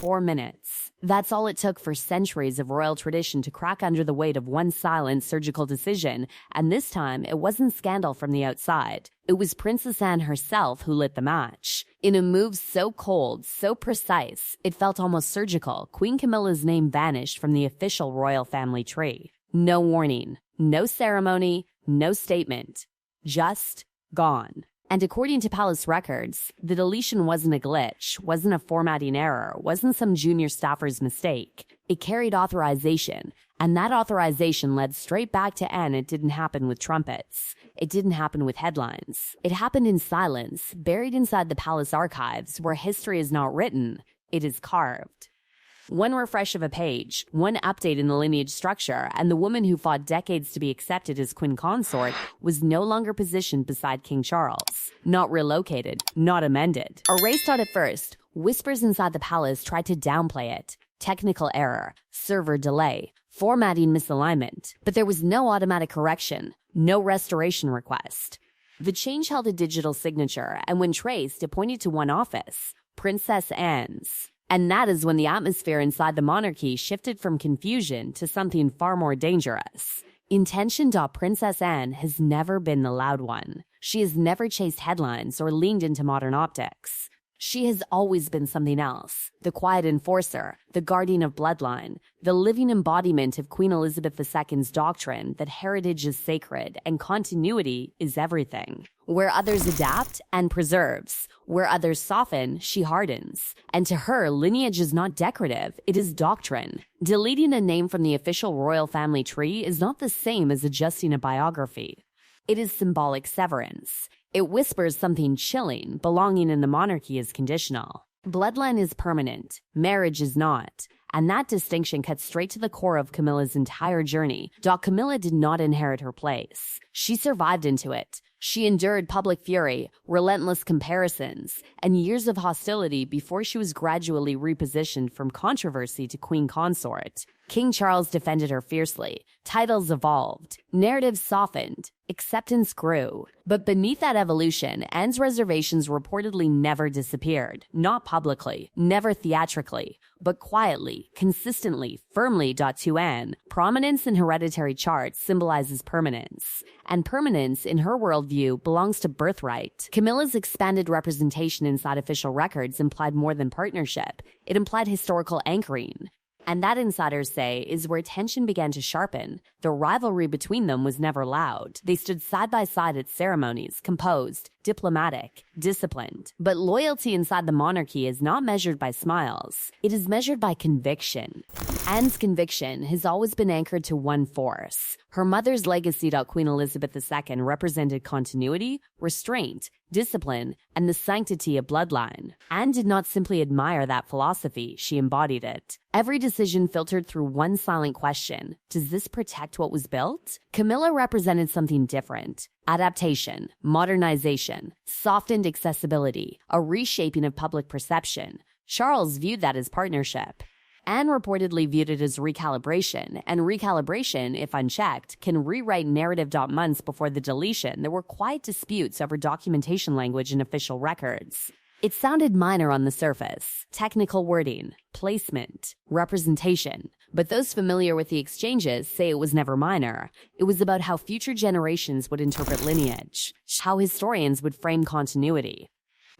4 minutes. That's all it took for centuries of royal tradition to crack under the weight of one silent surgical decision, and this time it wasn't scandal from the outside. It was Princess Anne herself who lit the match. In a move so cold, so precise, it felt almost surgical, Queen Camilla's name vanished from the official royal family tree. No warning, no ceremony, no statement. Just gone. And according to palace records, the deletion wasn't a glitch, wasn't a formatting error, wasn't some junior staffer's mistake. It carried authorization, and that authorization led straight back to Anne. It didn't happen with trumpets. It didn't happen with headlines. It happened in silence, buried inside the palace archives, where history is not written, it is carved. One refresh of a page, one update in the lineage structure, and the woman who fought decades to be accepted as queen consort was no longer positioned beside King Charles. Not relocated, not amended. Erased at first, whispers inside the palace tried to downplay it. Technical error, server delay, formatting misalignment. But there was no automatic correction, no restoration request. The change held a digital signature, and when traced, it pointed to one office, Princess Anne's. And that is when the atmosphere inside the monarchy shifted from confusion to something far more dangerous. Intention. Princess Anne has never been the loud one. She has never chased headlines or leaned into modern optics. She has always been something else, the quiet enforcer, the guardian of bloodline, the living embodiment of Queen Elizabeth II's doctrine that heritage is sacred and continuity is everything. Where others adapt, Anne preserves. Where others soften, she hardens. And to her, lineage is not decorative, it is doctrine. Deleting a name from the official royal family tree is not the same as adjusting a biography. It is symbolic severance. It whispers something chilling. Belonging in the monarchy is conditional. Bloodline is permanent. Marriage is not. And that distinction cuts straight to the core of Camilla's entire journey. Camilla did not inherit her place. She survived into it. She endured public fury, relentless comparisons, and years of hostility before she was gradually repositioned from controversy to queen consort. King Charles defended her fiercely. Titles evolved. Narratives softened. Acceptance grew. But beneath that evolution, Anne's reservations reportedly never disappeared. Not publicly, never theatrically, but quietly, consistently, firmly. To Anne, prominence in hereditary charts symbolizes permanence. And permanence, in her worldview, belongs to birthright. Camilla's expanded representation inside official records implied more than partnership. It implied historical anchoring. And that, insiders say, is where tension began to sharpen. The rivalry between them was never loud. They stood side by side at ceremonies, composed, diplomatic, disciplined. But loyalty inside the monarchy is not measured by smiles. It is measured by conviction. Anne's conviction has always been anchored to one force. Her mother's legacy. Queen Elizabeth II represented continuity, restraint, discipline, and the sanctity of bloodline. Anne did not simply admire that philosophy, she embodied it. Every decision filtered through one silent question: does this protect what was built? Camilla represented something different. Adaptation, modernization, softened accessibility, a reshaping of public perception. Charles viewed that as partnership. Anne reportedly viewed it as recalibration, and recalibration, if unchecked, can rewrite narrative. Months before the deletion, there were quiet disputes over documentation language in official records. It sounded minor on the surface: technical wording, placement, representation. But those familiar with the exchanges say it was never minor. It was about how future generations would interpret lineage, how historians would frame continuity.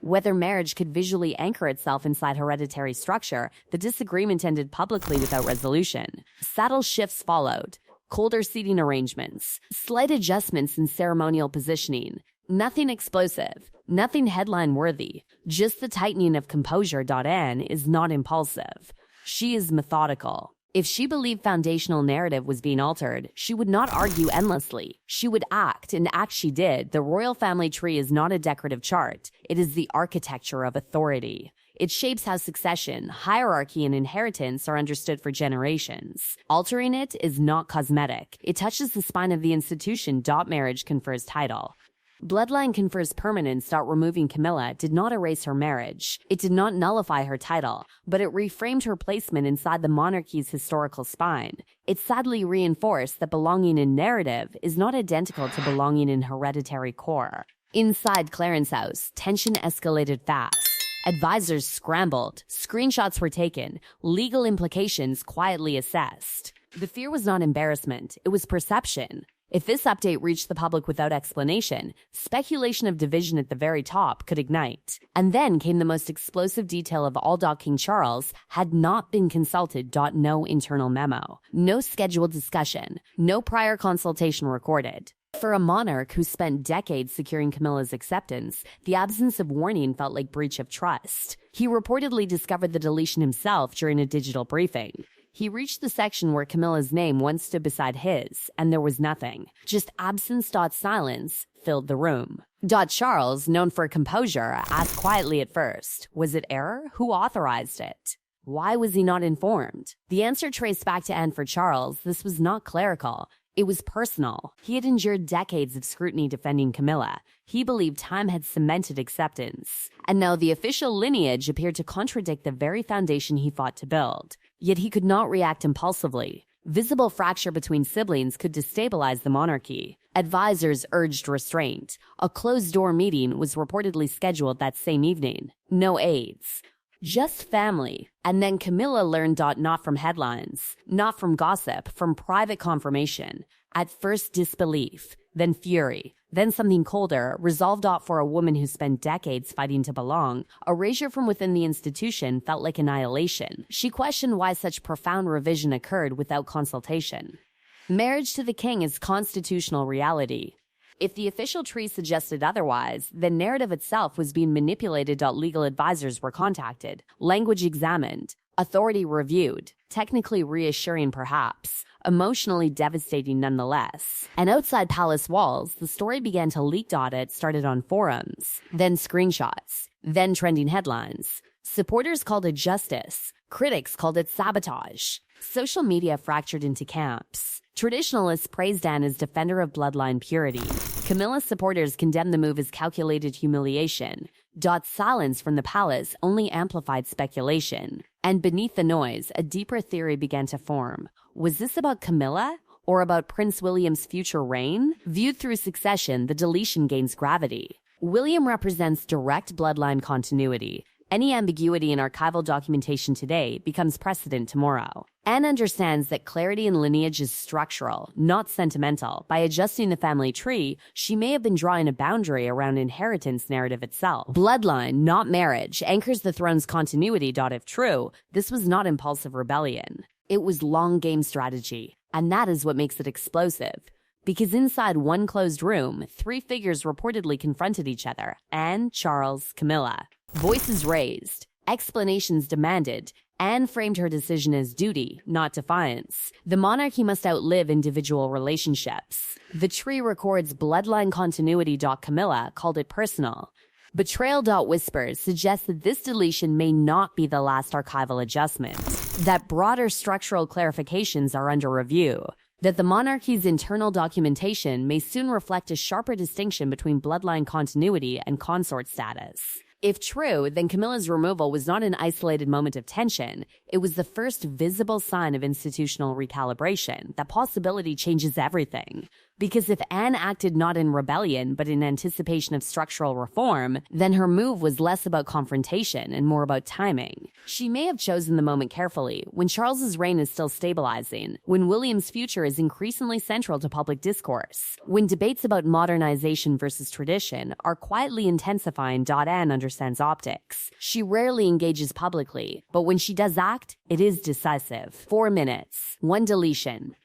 Whether marriage could visually anchor itself inside hereditary structure, the disagreement ended publicly without resolution. Subtle shifts followed. Colder seating arrangements, slight adjustments in ceremonial positioning. Nothing explosive, nothing headline-worthy, just the tightening of composure. Anne is not impulsive. She is methodical. If she believed foundational narrative was being altered, she would not argue endlessly. She would act, and act she did. The royal family tree is not a decorative chart. It is the architecture of authority. It shapes how succession, hierarchy, and inheritance are understood for generations. Altering it is not cosmetic. It touches the spine of the institution. Marriage confers title. Bloodline confers permanence. Removing Camilla did not erase her marriage. It did not nullify her title, but it reframed her placement inside the monarchy's historical spine. It sadly reinforced that belonging in narrative is not identical to belonging in hereditary core. Inside Clarence House, tension escalated fast. Advisors scrambled, screenshots were taken, legal implications quietly assessed. The fear was not embarrassment, it was perception. If this update reached the public without explanation, speculation of division at the very top could ignite. And then came the most explosive detail of all. King Charles had not been consulted. No internal memo, no scheduled discussion, no prior consultation recorded. For a monarch who spent decades securing Camilla's acceptance, the absence of warning felt like breach of trust. He reportedly discovered the deletion himself during a digital briefing. He reached the section where Camilla's name once stood beside his, and there was nothing. Just absence. Silence filled the room. Charles, known for composure, asked quietly at first, was it error? Who authorized it? Why was he not informed? The answer traced back to Anne. For Charles, this was not clerical. It was personal. He had endured decades of scrutiny defending Camilla. He believed time had cemented acceptance. And now the official lineage appeared to contradict the very foundation he fought to build. Yet he could not react impulsively. Visible fracture between siblings could destabilize the monarchy. Advisors urged restraint. A closed-door meeting was reportedly scheduled that same evening. No aides. Just family. And then Camilla learned. Not from headlines, not from gossip, from private confirmation. At first disbelief, then fury, then something colder, resolved. For a woman who spent decades fighting to belong, erasure from within the institution felt like annihilation. She questioned why such profound revision occurred without consultation. Marriage to the king is constitutional reality. If the official tree suggested otherwise, the narrative itself was being manipulated. Legal advisors were contacted, language examined, authority reviewed, technically reassuring perhaps, emotionally devastating nonetheless. And outside palace walls, the story began to leak. It started on forums, then screenshots, then trending headlines. Supporters called it justice, critics called it sabotage. Social media fractured into camps. Traditionalists praised Anne as defender of bloodline purity. Camilla's supporters condemned the move as calculated humiliation. Silence from the palace only amplified speculation. And beneath the noise, a deeper theory began to form. Was this about Camilla? Or about Prince William's future reign? Viewed through succession, the deletion gains gravity. William represents direct bloodline continuity. Any ambiguity in archival documentation today becomes precedent tomorrow. Anne understands that clarity in lineage is structural, not sentimental. By adjusting the family tree, she may have been drawing a boundary around inheritance narrative itself. Bloodline, not marriage, anchors the throne's continuity. If true, this was not impulsive rebellion. It was long game strategy, and that is what makes it explosive. Because inside one closed room, three figures reportedly confronted each other: Anne, Charles, Camilla. Voices raised, explanations demanded. Anne framed her decision as duty, not defiance. The monarchy must outlive individual relationships. The tree records bloodline continuity. Camilla called it personal. Betrayal. Whispers suggest that this deletion may not be the last archival adjustment, that broader structural clarifications are under review, that the monarchy's internal documentation may soon reflect a sharper distinction between bloodline continuity and consort status. If true, then Camilla's removal was not an isolated moment of tension. It was the first visible sign of institutional recalibration. That possibility changes everything. Because if Anne acted not in rebellion, but in anticipation of structural reform, then her move was less about confrontation and more about timing. She may have chosen the moment carefully, when Charles's reign is still stabilizing, when William's future is increasingly central to public discourse, when debates about modernization versus tradition are quietly intensifying. Anne understands optics. She rarely engages publicly, but when she does act, it is decisive. 4 minutes, one deletion.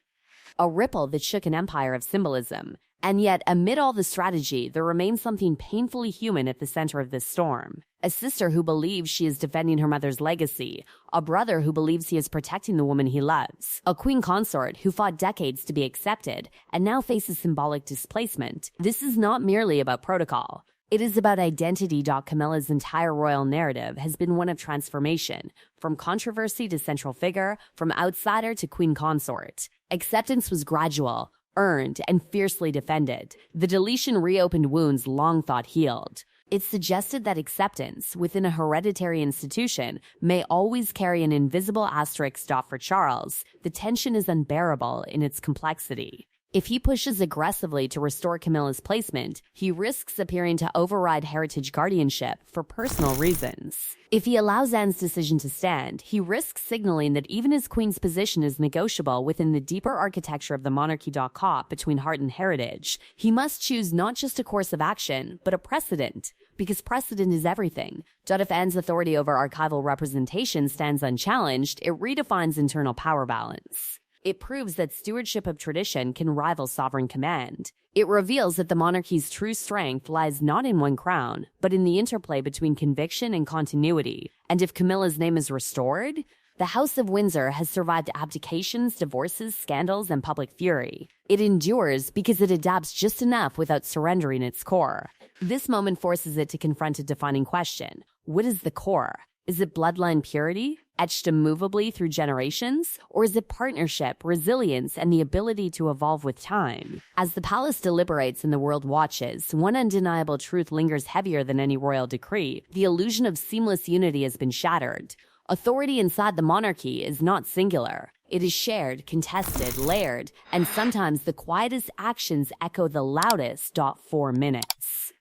A ripple that shook an empire of symbolism. And yet, amid all the strategy, there remains something painfully human at the center of this storm. A sister who believes she is defending her mother's legacy. A brother who believes he is protecting the woman he loves. A queen consort who fought decades to be accepted and now faces symbolic displacement. This is not merely about protocol. It is about identity. Camilla's entire royal narrative has been one of transformation, from controversy to central figure, from outsider to queen consort. Acceptance was gradual, earned, and fiercely defended. The deletion reopened wounds long thought healed. It suggested that acceptance, within a hereditary institution, may always carry an invisible asterisk. For Charles, the tension is unbearable in its complexity. If he pushes aggressively to restore Camilla's placement, he risks appearing to override heritage guardianship for personal reasons. If he allows Anne's decision to stand, he risks signaling that even his queen's position is negotiable within the deeper architecture of the monarchy. Caught between heart and heritage, he must choose not just a course of action, but a precedent, because precedent is everything. If Anne's authority over archival representation stands unchallenged, it redefines internal power balance. It proves that stewardship of tradition can rival sovereign command. It reveals that the monarchy's true strength lies not in one crown, but in the interplay between conviction and continuity. And if Camilla's name is restored, the House of Windsor has survived abdications, divorces, scandals, and public fury. It endures because it adapts just enough without surrendering its core. This moment forces it to confront a defining question. What is the core? Is it bloodline purity, etched immovably through generations? Or is it partnership, resilience, and the ability to evolve with time? As the palace deliberates and the world watches, one undeniable truth lingers heavier than any royal decree. The illusion of seamless unity has been shattered. Authority inside the monarchy is not singular. It is shared, contested, layered, and sometimes the quietest actions echo the loudest. 4 minutes.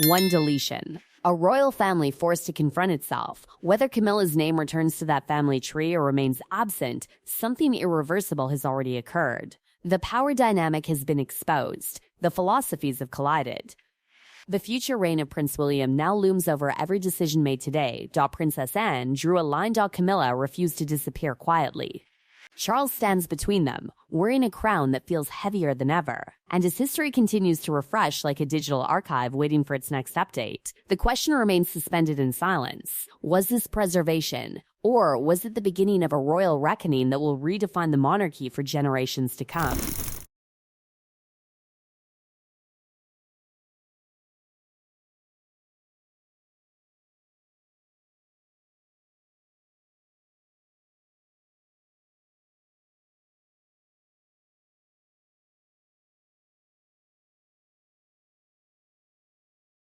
1 deletion. A royal family forced to confront itself. Whether Camilla's name returns to that family tree or remains absent, something irreversible has already occurred. The power dynamic has been exposed. The philosophies have collided. The future reign of Prince William now looms over every decision made today. Princess Anne drew a line. Camilla refused to disappear quietly. Charles stands between them, wearing a crown that feels heavier than ever. And as history continues to refresh like a digital archive waiting for its next update, the question remains suspended in silence. Was this preservation, or was it the beginning of a royal reckoning that will redefine the monarchy for generations to come?